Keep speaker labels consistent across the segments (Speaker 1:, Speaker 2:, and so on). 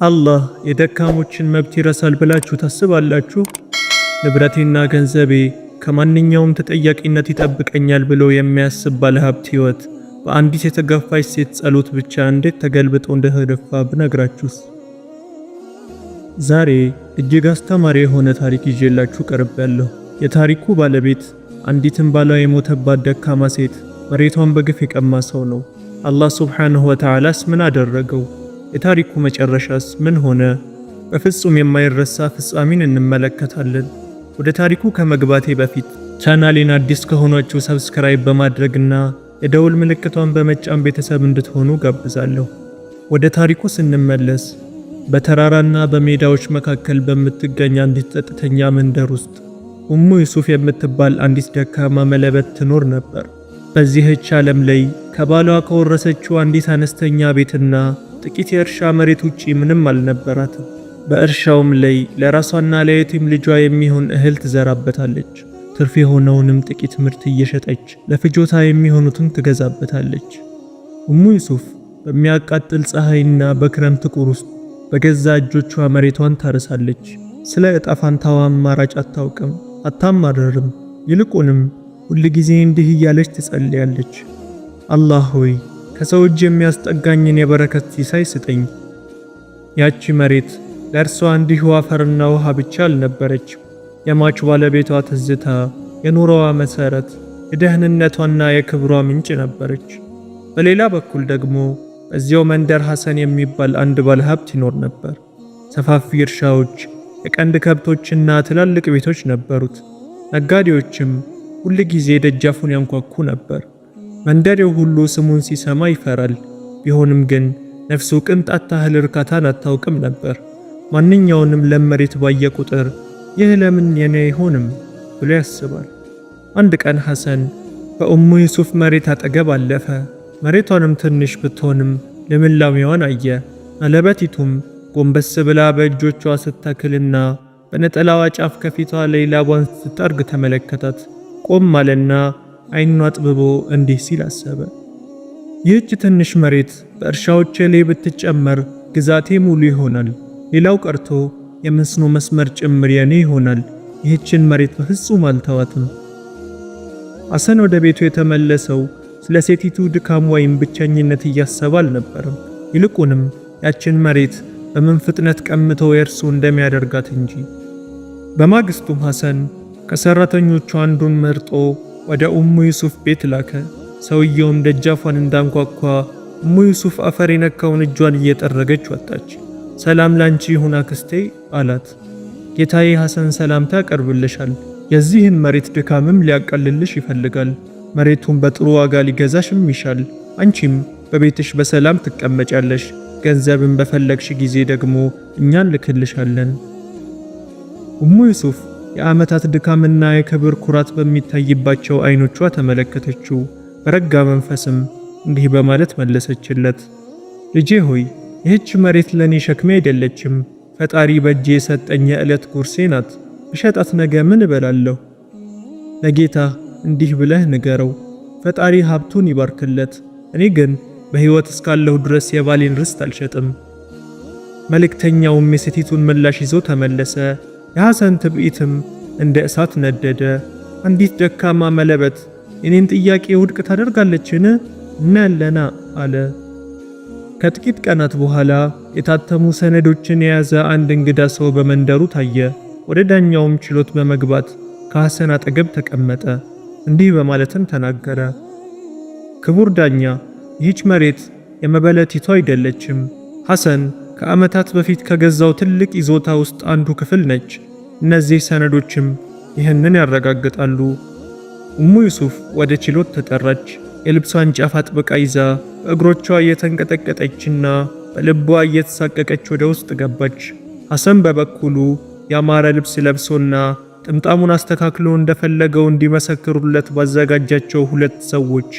Speaker 1: አላህ የደካሞችን መብት ይረሳል ብላችሁ ታስባላችሁ? ንብረቴና ገንዘቤ ከማንኛውም ተጠያቂነት ይጠብቀኛል ብሎ የሚያስብ ባለሀብት ሕይወት በአንዲት የተገፋች ሴት ጸሎት ብቻ እንዴት ተገልብጦ እንደተደፋ ብነግራችሁስ? ዛሬ እጅግ አስተማሪ የሆነ ታሪክ ይዤላችሁ ቀርቤያለሁ። የታሪኩ ባለቤት አንዲትን ባሏ የሞተባት ደካማ ሴት መሬቷን በግፍ የቀማ ሰው ነው። አላህ ሱብሓነሁ ወተዓላስ ምን አደረገው? የታሪኩ መጨረሻስ ምን ሆነ? በፍጹም የማይረሳ ፍጻሜን እንመለከታለን። ወደ ታሪኩ ከመግባቴ በፊት ቻናሌን አዲስ ከሆናችሁ ሰብስክራይብ በማድረግና የደውል ምልክቷን በመጫን ቤተሰብ እንድትሆኑ ጋብዛለሁ። ወደ ታሪኩ ስንመለስ በተራራና በሜዳዎች መካከል በምትገኝ አንዲት ጸጥተኛ መንደር ውስጥ ኡሙ ዩሱፍ የምትባል አንዲት ደካማ መለበት ትኖር ነበር። በዚህች ዓለም ላይ ከባሏ ከወረሰችው አንዲት አነስተኛ ቤትና ጥቂት የእርሻ መሬት ውጪ ምንም አልነበራትም። በእርሻውም ላይ ለራሷና ለየቲም ልጇ የሚሆን እህል ትዘራበታለች። ትርፍ የሆነውንም ጥቂት ምርት እየሸጠች ለፍጆታ የሚሆኑትን ትገዛበታለች። ኡሙ ዩሱፍ በሚያቃጥል ፀሐይና በክረምት ቁር ውስጥ በገዛ እጆቿ መሬቷን ታርሳለች። ስለ ዕጣ ፋንታዋ አማራጭ አታውቅም፣ አታማረርም። ይልቁንም ሁል ጊዜ እንዲህ እያለች ትጸልያለች። አላህ ሆይ ከሰው እጅ የሚያስጠጋኝን የበረከት ሲሳይ ስጠኝ። ያቺ መሬት ለእርሷ እንዲሁ አፈርና ውሃ ብቻ አልነበረች። የሟች ባለቤቷ ትዝታ፣ የኑሮዋ መሰረት፣ የደህንነቷና የክብሯ ምንጭ ነበረች። በሌላ በኩል ደግሞ በዚያው መንደር ሐሰን የሚባል አንድ ባለሀብት ይኖር ነበር። ሰፋፊ እርሻዎች፣ የቀንድ ከብቶችና ትላልቅ ቤቶች ነበሩት። ነጋዴዎችም ሁል ጊዜ ደጃፉን ያንኳኩ ነበር። መንደሬው ሁሉ ስሙን ሲሰማ ይፈራል። ቢሆንም ግን ነፍሱ ቅንጣት ታህል እርካታን አታውቅም ነበር። ማንኛውንም ለም መሬት ባየ ቁጥር ይህ ለምን የኔ አይሆንም ብሎ ያስባል። አንድ ቀን ሐሰን በኡሙ ዩሱፍ መሬት አጠገብ አለፈ። መሬቷንም ትንሽ ብትሆንም ልምላሜዋን አየ። መለበቲቱም ጎንበስ ብላ በእጆቿ ስተክልና በነጠላዋ ጫፍ ከፊቷ ላይ ላቧን ስትጠርግ ተመለከታት። ቆም አለና አይኑን አጥብቦ እንዲህ ሲል አሰበ። ይህች ትንሽ መሬት በእርሻዎቼ ላይ ብትጨመር ግዛቴ ሙሉ ይሆናል። ሌላው ቀርቶ የመስኖ መስመር ጭምር የኔ ይሆናል። ይህችን መሬት በፍጹም አልተዋትም። ሐሰን ወደ ቤቱ የተመለሰው ስለ ሴቲቱ ድካም ወይም ብቸኝነት እያሰበ አልነበረም። ይልቁንም ያችን መሬት በምን ፍጥነት ቀምቶ የእርሱ እንደሚያደርጋት እንጂ። በማግስቱም ሐሰን ከሰራተኞቹ አንዱን መርጦ ወደ ኡሙ ዩሱፍ ቤት ላከ። ሰውየውም ደጃፏን እንዳንኳኳ ኡሙ ዩሱፍ አፈር የነካውን እጇን እየጠረገች ወጣች። ሰላም ላንቺ ይሁን አክስቴ አላት። ጌታዬ ሐሰን ሰላምታ ያቀርብልሻል። የዚህን መሬት ድካምም ሊያቀልልሽ ይፈልጋል። መሬቱን በጥሩ ዋጋ ሊገዛሽም ይሻል። አንቺም በቤትሽ በሰላም ትቀመጫለሽ። ገንዘብን በፈለግሽ ጊዜ ደግሞ እኛን ልክልሻለን። ኡሙ ዩሱፍ የዓመታት ድካምና የክብር ኩራት በሚታይባቸው አይኖቿ ተመለከተችው። በረጋ መንፈስም እንዲህ በማለት መለሰችለት። ልጄ ሆይ ይህች መሬት ለኔ ሸክሜ አይደለችም። ፈጣሪ በእጄ የሰጠኝ የዕለት ጉርሴ ናት። ብሸጣት ነገ ምን እበላለሁ? ለጌታ እንዲህ ብለህ ንገረው፣ ፈጣሪ ሀብቱን ይባርክለት። እኔ ግን በሕይወት እስካለሁ ድረስ የባሌን ርስት አልሸጥም። መልእክተኛውም የሴቲቱን ምላሽ ይዞ ተመለሰ። የሐሰን ትዕቢትም እንደ እሳት ነደደ። አንዲት ደካማ መለበት የኔን ጥያቄ ውድቅ ታደርጋለችን? እናያለና አለ። ከጥቂት ቀናት በኋላ የታተሙ ሰነዶችን የያዘ አንድ እንግዳ ሰው በመንደሩ ታየ። ወደ ዳኛውም ችሎት በመግባት ከሐሰን አጠገብ ተቀመጠ። እንዲህ በማለትም ተናገረ። ክቡር ዳኛ፣ ይህች መሬት የመበለቲቱ አይደለችም። ሐሰን ከዓመታት በፊት ከገዛው ትልቅ ይዞታ ውስጥ አንዱ ክፍል ነች። እነዚህ ሰነዶችም ይህንን ያረጋግጣሉ። ኡሙ ዩሱፍ ወደ ችሎት ተጠራች። የልብሷን ጫፍ አጥብቃ ይዛ በእግሮቿ እየተንቀጠቀጠችና በልቧ እየተሳቀቀች ወደ ውስጥ ገባች። ሐሰን በበኩሉ ያማረ ልብስ ለብሶና ጥምጣሙን አስተካክሎ እንደፈለገው እንዲመሰክሩለት ባዘጋጃቸው ሁለት ሰዎች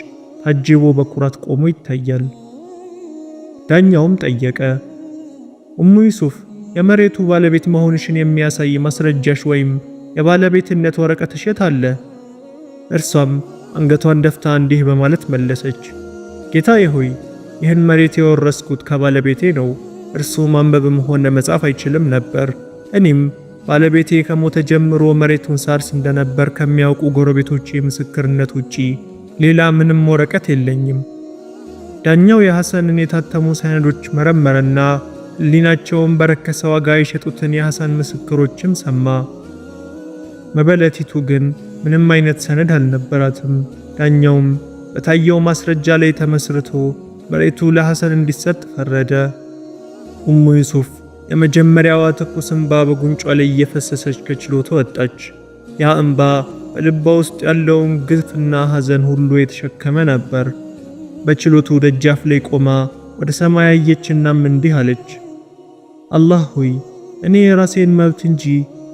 Speaker 1: ታጅቦ በኩራት ቆሞ ይታያል። ዳኛውም ጠየቀ፣ ኡሙ ዩሱፍ የመሬቱ ባለቤት መሆንሽን የሚያሳይ ማስረጃሽ ወይም የባለቤትነት ወረቀትሽ የት አለ? እርሷም አንገቷን ደፍታ እንዲህ በማለት መለሰች፣ ጌታዬ ሆይ ይህን መሬት የወረስኩት ከባለቤቴ ነው። እርሱ ማንበብም ሆነ መጻፍ አይችልም ነበር። እኔም ባለቤቴ ከሞተ ጀምሮ መሬቱን ሳርስ እንደነበር ከሚያውቁ ጎረቤቶቼ ምስክርነት ውጪ ሌላ ምንም ወረቀት የለኝም። ዳኛው የሐሰንን የታተሙ ሰነዶች መረመረና ሕሊናቸውን በረከሰ ዋጋ የሸጡትን የሐሰን ምስክሮችም ሰማ። መበለቲቱ ግን ምንም አይነት ሰነድ አልነበራትም። ዳኛውም በታየው ማስረጃ ላይ ተመስርቶ መሬቱ ለሐሰን እንዲሰጥ ፈረደ። ኡሙ ዩሱፍ የመጀመሪያዋ ትኩስ እንባ በጉንጯ ላይ እየፈሰሰች ከችሎቱ ወጣች። ያ እንባ በልቧ ውስጥ ያለውን ግፍና ሐዘን ሁሉ የተሸከመ ነበር። በችሎቱ ደጃፍ ላይ ቆማ ወደ ሰማይ አየችናም እንዲህ አለች፣ አላህ ሆይ እኔ የራሴን መብት እንጂ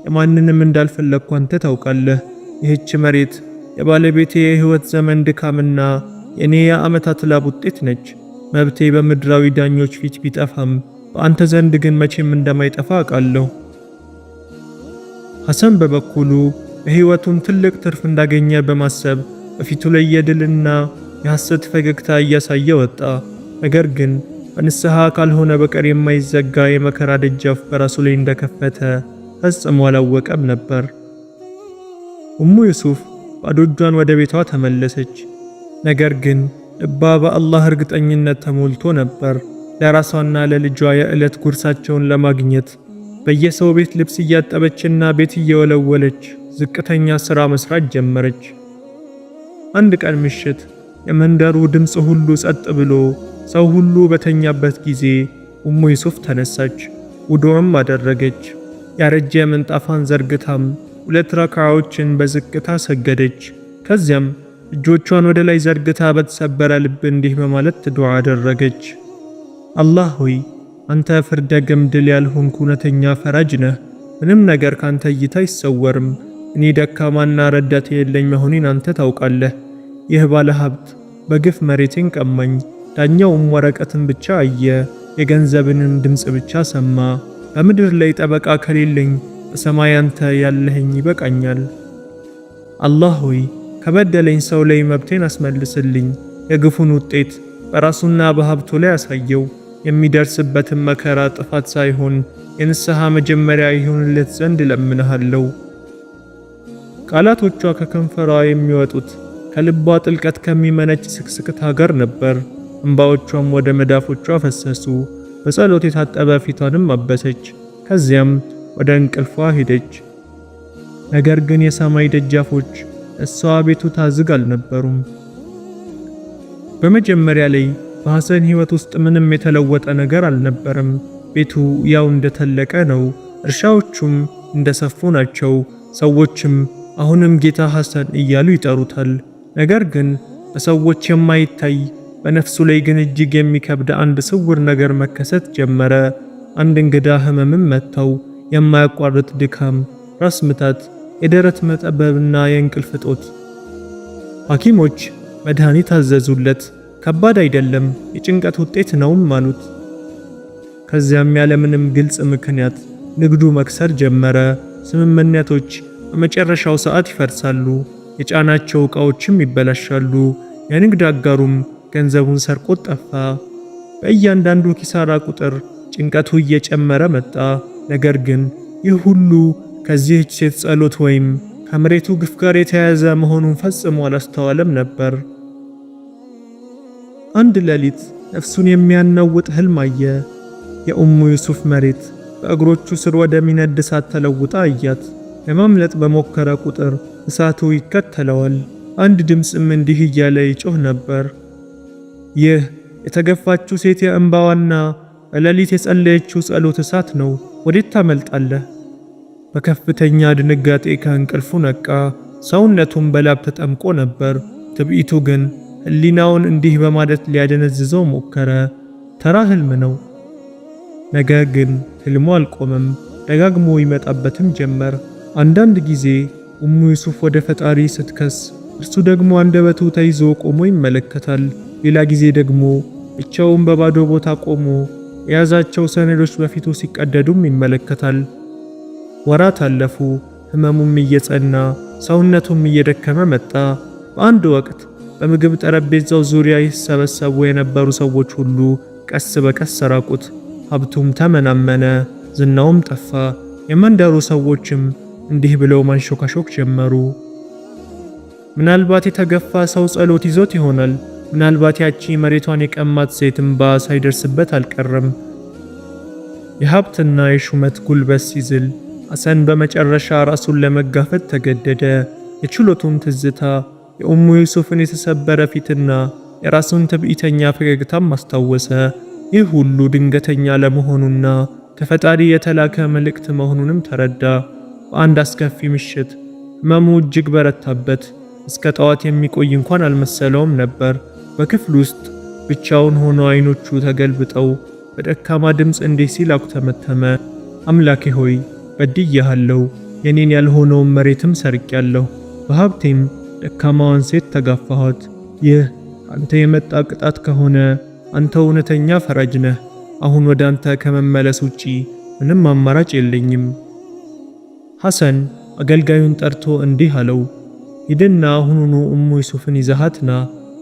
Speaker 1: የማንንም እንዳልፈለግኩ አንተ ታውቃለህ። ይህች መሬት የባለቤቴ የሕይወት ዘመን ድካምና የእኔ የዓመታት ላብ ውጤት ነች። መብቴ በምድራዊ ዳኞች ፊት ቢጠፋም በአንተ ዘንድ ግን መቼም እንደማይጠፋ አውቃለሁ። ሐሰን በበኩሉ በሕይወቱም ትልቅ ትርፍ እንዳገኘ በማሰብ በፊቱ ላይ የድልና የሐሰት ፈገግታ እያሳየ ወጣ። ነገር ግን በንስሐ ካልሆነ በቀር የማይዘጋ የመከራ ደጃፍ በራሱ ላይ እንደከፈተ ፈጽሞ አላወቀም ነበር። ኡሙ ዩሱፍ ባዶ እጇን ወደ ቤቷ ተመለሰች። ነገር ግን ልባ በአላህ እርግጠኝነት ተሞልቶ ነበር። ለራሷና ለልጇ የዕለት ጉርሳቸውን ለማግኘት በየሰው ቤት ልብስ እያጠበችና ቤት እየወለወለች ዝቅተኛ ሥራ መስራት ጀመረች። አንድ ቀን ምሽት የመንደሩ ድምፅ ሁሉ ጸጥ ብሎ ሰው ሁሉ በተኛበት ጊዜ ኡሙ ዩሱፍ ተነሳች፣ ውዱዕም አደረገች። ያረጀ ምንጣፋን ዘርግታም 2 ረክዓዎችን በዝቅታ ሰገደች። ከዚያም እጆቿን ወደ ላይ ዘርግታ በተሰበረ ልብ እንዲህ በማለት ዱዓ አደረገች፣ አላህ ሆይ አንተ ፍርደ ገምድል ያልሆንክ እውነተኛ ፈራጅ ነህ። ምንም ነገር ካንተ እይታ አይሰወርም። እኔ ደካማና ረዳት የሌለኝ መሆኔን አንተ ታውቃለህ። ይህ ባለ ሀብት በግፍ መሬቴን ቀማኝ። ዳኛውም ወረቀትን ብቻ አየ፣ የገንዘብንም ድምፅ ብቻ ሰማ። በምድር ላይ ጠበቃ ከሌለኝ በሰማይ አንተ ያለኸኝ ይበቃኛል። አላህ ሆይ ከበደለኝ ሰው ላይ መብቴን አስመልስልኝ። የግፉን ውጤት በራሱና በሀብቱ ላይ አሳየው። የሚደርስበትን መከራ ጥፋት ሳይሆን የንስሐ መጀመሪያ ይሁንለት ዘንድ ለምንሃለሁ። ቃላቶቿ ከከንፈሯ የሚወጡት ከልቧ ጥልቀት ከሚመነጭ ስቅስቅታ ጋር ነበር። እንባዎቿም ወደ መዳፎቿ ፈሰሱ። በጸሎት የታጠበ ፊቷንም አበሰች። ከዚያም ወደ እንቅልፏ ሄደች። ነገር ግን የሰማይ ደጃፎች እሷ ቤቱታ ዝግ አልነበሩም። በመጀመሪያ ላይ በሐሰን ሕይወት ውስጥ ምንም የተለወጠ ነገር አልነበረም። ቤቱ ያው እንደተለቀ ነው። እርሻዎቹም እንደሰፉ ናቸው። ሰዎችም አሁንም ጌታ ሐሰን እያሉ ይጠሩታል። ነገር ግን በሰዎች የማይታይ በነፍሱ ላይ ግን እጅግ የሚከብድ አንድ ስውር ነገር መከሰት ጀመረ። አንድ እንግዳ ህመምም መታው። የማያቋርጥ ድካም፣ ራስ ምታት፣ የደረት መጠበብና የእንቅልፍ እጦት። ሐኪሞች መድኃኒት አዘዙለት። ከባድ አይደለም፣ የጭንቀት ውጤት ነውም አሉት። ከዚያም ያለምንም ግልጽ ምክንያት ንግዱ መክሰር ጀመረ። ስምምነቶች በመጨረሻው ሰዓት ይፈርሳሉ። የጫናቸው ዕቃዎችም ይበላሻሉ። የንግድ አጋሩም ገንዘቡን ሰርቆት ጠፋ። በእያንዳንዱ ኪሳራ ቁጥር ጭንቀቱ እየጨመረ መጣ። ነገር ግን ይህ ሁሉ ከዚህች ሴት ጸሎት ወይም ከመሬቱ ግፍ ጋር የተያያዘ መሆኑን ፈጽሞ አላስተዋለም ነበር። አንድ ሌሊት ነፍሱን የሚያናውጥ ህልም አየ። የኡሙ ዩሱፍ መሬት በእግሮቹ ስር ወደሚነድ እሳት ተለውጣ አያት። ለማምለጥ በሞከረ ቁጥር እሳቱ ይከተለዋል። አንድ ድምፅም እንዲህ እያለ ይጮህ ነበር፣ ይህ የተገፋችው ሴት የእንባዋና በሌሊት የጸለየችው ጸሎት እሳት ነው። ወዴት ታመልጣለህ? በከፍተኛ ድንጋጤ ከእንቅልፉ ነቃ። ሰውነቱም በላብ ተጠምቆ ነበር። ትዕቢቱ ግን ህሊናውን እንዲህ በማለት ሊያደነዝዘው ሞከረ፣ ተራ ህልም ነው። ነገር ግን ህልሙ አልቆመም። ደጋግሞ ይመጣበትም ጀመር። አንዳንድ ጊዜ ኡሙ ዩሱፍ ወደ ፈጣሪ ስትከስ፣ እርሱ ደግሞ አንደበቱ ተይዞ ቆሞ ይመለከታል። ሌላ ጊዜ ደግሞ ብቻውን በባዶ ቦታ ቆሞ የያዛቸው ሰነዶች በፊቱ ሲቀደዱም ይመለከታል። ወራት አለፉ። ህመሙም እየጸና ሰውነቱም እየደከመ መጣ። በአንድ ወቅት በምግብ ጠረጴዛው ዙሪያ ይሰበሰቡ የነበሩ ሰዎች ሁሉ ቀስ በቀስ ራቁት። ሀብቱም ተመናመነ፣ ዝናውም ጠፋ። የመንደሩ ሰዎችም እንዲህ ብለው ማንሾካሾክ ጀመሩ። ምናልባት የተገፋ ሰው ጸሎት ይዞት ይሆናል። ምናልባት ያቺ መሬቷን የቀማት ሴት እንባ ሳይደርስበት አልቀረም። የሀብትና የሹመት ጉልበት ሲዝል ሐሰን በመጨረሻ ራሱን ለመጋፈጥ ተገደደ። የችሎቱን ትዝታ፣ የኡሙ ዩሱፍን የተሰበረ ፊትና የራሱን ትዕቢተኛ ፈገግታም አስታወሰ። ይህ ሁሉ ድንገተኛ ለመሆኑና ከፈጣሪ የተላከ መልእክት መሆኑንም ተረዳ። በአንድ አስከፊ ምሽት ሕመሙ እጅግ በረታበት። እስከ ጠዋት የሚቆይ እንኳን አልመሰለውም ነበር። በክፍል ውስጥ ብቻውን ሆኖ አይኖቹ ተገልብጠው በደካማ ድምፅ እንዲህ ሲል አኩተመተመ። አምላኬ ሆይ በድያለሁ፣ የኔን ያልሆነውን መሬትም ሰርቄያለሁ፣ በሀብቴም ደካማዋን ሴት ተጋፋኋት። ይህ አንተ የመጣ ቅጣት ከሆነ አንተ እውነተኛ ፈራጅ ነህ። አሁን ወደ አንተ ከመመለስ ውጪ ምንም አማራጭ የለኝም። ሐሰን አገልጋዩን ጠርቶ እንዲህ አለው፣ ሂድና አሁኑኑ ኡሙ ዩሱፍን ይዘሃትና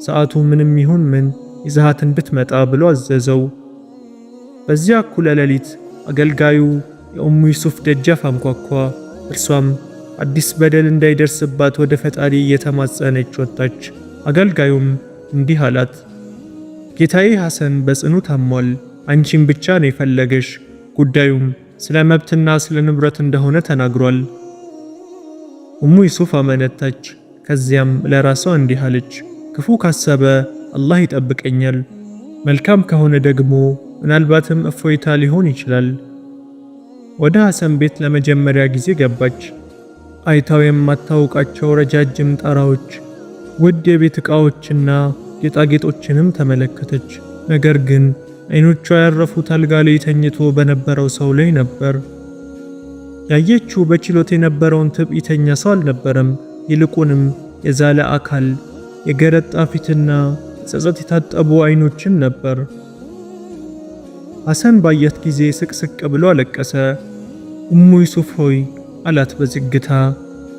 Speaker 1: ሰዓቱ ምንም ይሁን ምን ይዘሃት እንድትመጣ ብሎ አዘዘው። በዚያ እኩለ ሌሊት አገልጋዩ የኡሙ ዩሱፍ ደጃፍ አንኳኳ። እርሷም አዲስ በደል እንዳይደርስባት ወደ ፈጣሪ እየተማጸነች ወጣች። አገልጋዩም እንዲህ አላት፣ ጌታዬ ሐሰን በጽኑ ታሟል። አንቺን ብቻ ነው የፈለገሽ። ጉዳዩም ስለ መብትና ስለ ንብረት እንደሆነ ተናግሯል። ኡሙ ዩሱፍ አመነታች። ከዚያም ለራሷ እንዲህ አለች፣ ክፉ ካሰበ አላህ ይጠብቀኛል፣ መልካም ከሆነ ደግሞ ምናልባትም እፎይታ ሊሆን ይችላል። ወደ ሐሰን ቤት ለመጀመሪያ ጊዜ ገባች። አይታው የማታውቃቸው ረጃጅም ጣራዎች፣ ውድ የቤት ዕቃዎችና ጌጣጌጦችንም ተመለከተች። ነገር ግን አይኖቿ ያረፉት አልጋ ላይ ተኝቶ በነበረው ሰው ላይ ነበር። ያየችው በችሎት የነበረውን ትዕቢተኛ ሰው አልነበረም። ይልቁንም የዛለ አካል፣ የገረጣ ፊትና ጸጸት የታጠቡ አይኖችን ነበር። ሐሰን ባያት ጊዜ ስቅስቅ ብሎ አለቀሰ። ኡሙ ዩሱፍ ሆይ አላት በዝግታ፣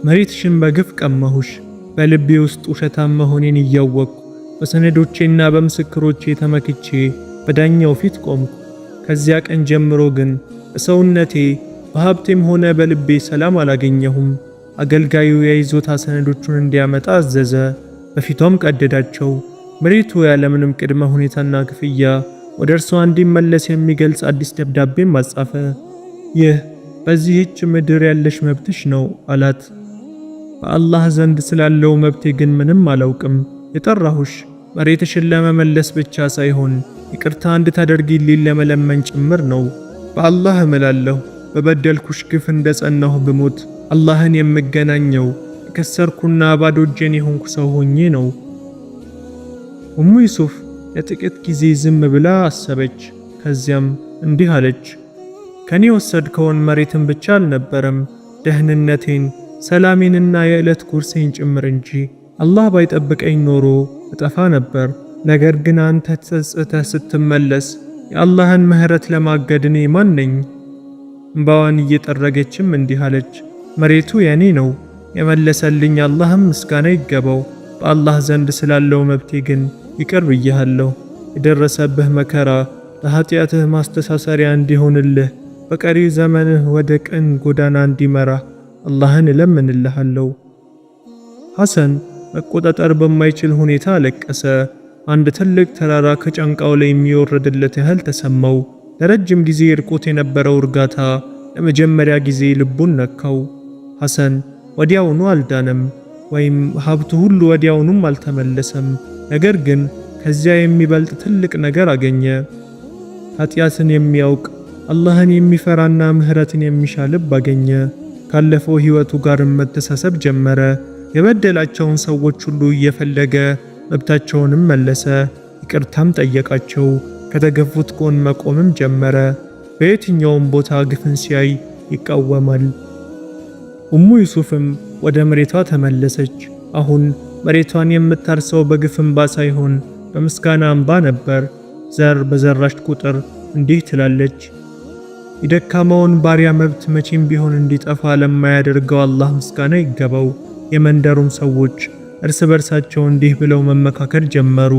Speaker 1: መሬትሽን በግፍ ቀማሁሽ። በልቤ ውስጥ ውሸታም መሆኔን እያወቅኩ በሰነዶቼና በምስክሮቼ ተመክቼ በዳኛው ፊት ቆምኩ። ከዚያ ቀን ጀምሮ ግን በሰውነቴ በሀብቴም ሆነ በልቤ ሰላም አላገኘሁም። አገልጋዩ የይዞታ ሰነዶቹን እንዲያመጣ አዘዘ። በፊቷም ቀደዳቸው። መሬቱ ያለምንም ቅድመ ሁኔታና ክፍያ ወደ እርሷ እንዲመለስ የሚገልጽ አዲስ ደብዳቤም አጻፈ። ይህ በዚህች ምድር ያለሽ መብትሽ ነው አላት። በአላህ ዘንድ ስላለው መብቴ ግን ምንም አላውቅም። የጠራሁሽ መሬትሽን ለመመለስ ብቻ ሳይሆን ይቅርታ እንድታደርጊልኝ ለመለመን ጭምር ነው። በአላህ እምላለሁ በበደልኩሽ ግፍ እንደጸናሁ ብሞት አላህን የምገናኘው የከሰርኩና ባዶ እጄን የሆንኩ ሰው ሆኜ ነው። ኡሙ ዩሱፍ ለጥቂት ጊዜ ዝም ብላ አሰበች። ከዚያም እንዲህ አለች፣ ከኔ ወሰድከውን መሬትን ብቻ አልነበረም ደህንነቴን፣ ሰላሜንና የዕለት ጉርሴን ጭምር እንጂ። አላህ ባይጠብቀኝ ኖሮ እጠፋ ነበር። ነገር ግን አንተ ተጸጽተህ ስትመለስ የአላህን ምህረት ለማገድ እኔ ማን ነኝ? እምባዋን እየጠረገችም እንዲህ አለች፣ መሬቱ የኔ ነው፣ የመለሰልኝ አላህም ምስጋና ይገባው። በአላህ ዘንድ ስላለው መብቴ ግን ይቅር ብያለሁ። የደረሰብህ መከራ ለኃጢአትህ ማስተሳሰሪያ እንዲሆንልህ፣ በቀሪው ዘመንህ ወደ ቅን ጎዳና እንዲመራ አላህን እለምንልሃለሁ። ሐሰን መቆጣጠር በማይችል ሁኔታ አለቀሰ። አንድ ትልቅ ተራራ ከጫንቃው ላይ የሚወርድለት ያህል ተሰማው። ለረጅም ጊዜ እርቆት የነበረው እርጋታ ለመጀመሪያ ጊዜ ልቡን ነካው። ሐሰን ወዲያውኑ አልዳነም፣ ወይም ሀብቱ ሁሉ ወዲያውኑም አልተመለሰም። ነገር ግን ከዚያ የሚበልጥ ትልቅ ነገር አገኘ። ኃጢአትን የሚያውቅ አላህን የሚፈራና ምህረትን የሚሻ ልብ አገኘ። ካለፈው ሕይወቱ ጋር መተሳሰብ ጀመረ። የበደላቸውን ሰዎች ሁሉ እየፈለገ መብታቸውንም መለሰ። ይቅርታም ጠየቃቸው። ከተገፉት ጎን መቆምም ጀመረ። በየትኛውም ቦታ ግፍን ሲያይ ይቃወማል። ኡሙ ዩሱፍም ወደ መሬቷ ተመለሰች። አሁን መሬቷን የምታርሰው በግፍ እንባ ሳይሆን በምስጋና እንባ ነበር። ዘር በዘራሽ ቁጥር እንዲህ ትላለች፣ የደካማውን ባሪያ መብት መቼም ቢሆን እንዲጠፋ ለማያደርገው አላህ ምስጋና ይገባው። የመንደሩም ሰዎች እርስ በርሳቸው እንዲህ ብለው መመካከር ጀመሩ፣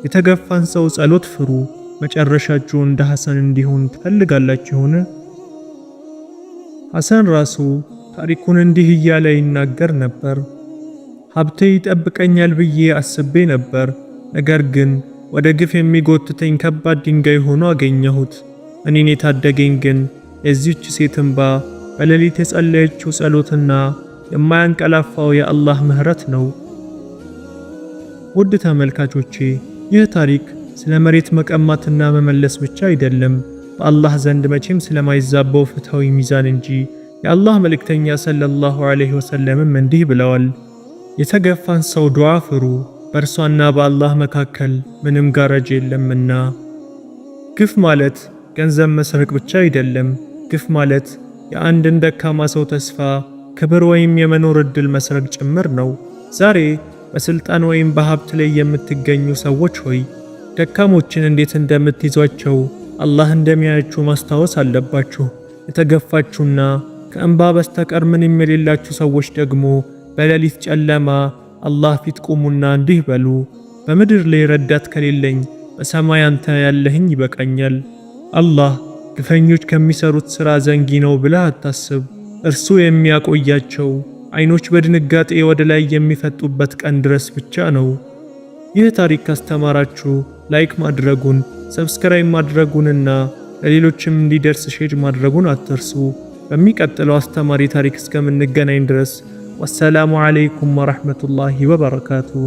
Speaker 1: የተገፋን ሰው ጸሎት ፍሩ፣ መጨረሻችሁ እንደ ሐሰን እንዲሆን ትፈልጋላችሁን? ሐሰን ራሱ ታሪኩን እንዲህ እያለ ይናገር ነበር። ሀብቴ ይጠብቀኛል ብዬ አስቤ ነበር፣ ነገር ግን ወደ ግፍ የሚጎትተኝ ከባድ ድንጋይ ሆኖ አገኘሁት። እኔን የታደገኝ ግን የዚህች ሴት እንባ፣ በሌሊት የጸለየችው ጸሎትና የማያንቀላፋው የአላህ ምህረት ነው። ውድ ተመልካቾቼ፣ ይህ ታሪክ ስለ መሬት መቀማትና መመለስ ብቻ አይደለም፣ በአላህ ዘንድ መቼም ስለማይዛባው ፍትሃዊ ሚዛን እንጂ። የአላህ መልእክተኛ ሰለላሁ ዐለይሂ ወሰለምም እንዲህ ብለዋል፣ የተገፋን ሰው ዱዓ ፍሩ፣ በእርሷና በአላህ መካከል ምንም ጋራጅ የለምና። ግፍ ማለት ገንዘብ መስረቅ ብቻ አይደለም። ግፍ ማለት የአንድን ደካማ ሰው ተስፋ፣ ክብር ወይም የመኖር ዕድል መስረቅ ጭምር ነው። ዛሬ በስልጣን ወይም በሀብት ላይ የምትገኙ ሰዎች ሆይ ደካሞችን እንዴት እንደምትይዟቸው አላህ እንደሚያያችሁ ማስታወስ አለባችሁ። የተገፋችሁና ከእንባ በስተቀር ምንም የሌላችሁ ሰዎች ደግሞ በሌሊት ጨለማ አላህ ፊት ቁሙና እንዲህ በሉ፣ በምድር ላይ ረዳት ከሌለኝ በሰማይ አንተ ያለህኝ ይበቃኛል። አላህ ግፈኞች ከሚሰሩት ሥራ ዘንጊ ነው ብለህ አታስብ። እርሱ የሚያቆያቸው አይኖች በድንጋጤ ወደ ላይ የሚፈጡበት ቀን ድረስ ብቻ ነው። ይህ ታሪክ ካስተማራችሁ ላይክ ማድረጉን፣ ሰብስክራይብ ማድረጉንና ለሌሎችም እንዲደርስ ሼር ማድረጉን አትርሱ። በሚቀጥለው አስተማሪ ታሪክ እስከምንገናኝ ድረስ ወሰላሙ ዐለይኩም ወረሕመቱላሂ ወበረካቱሁ።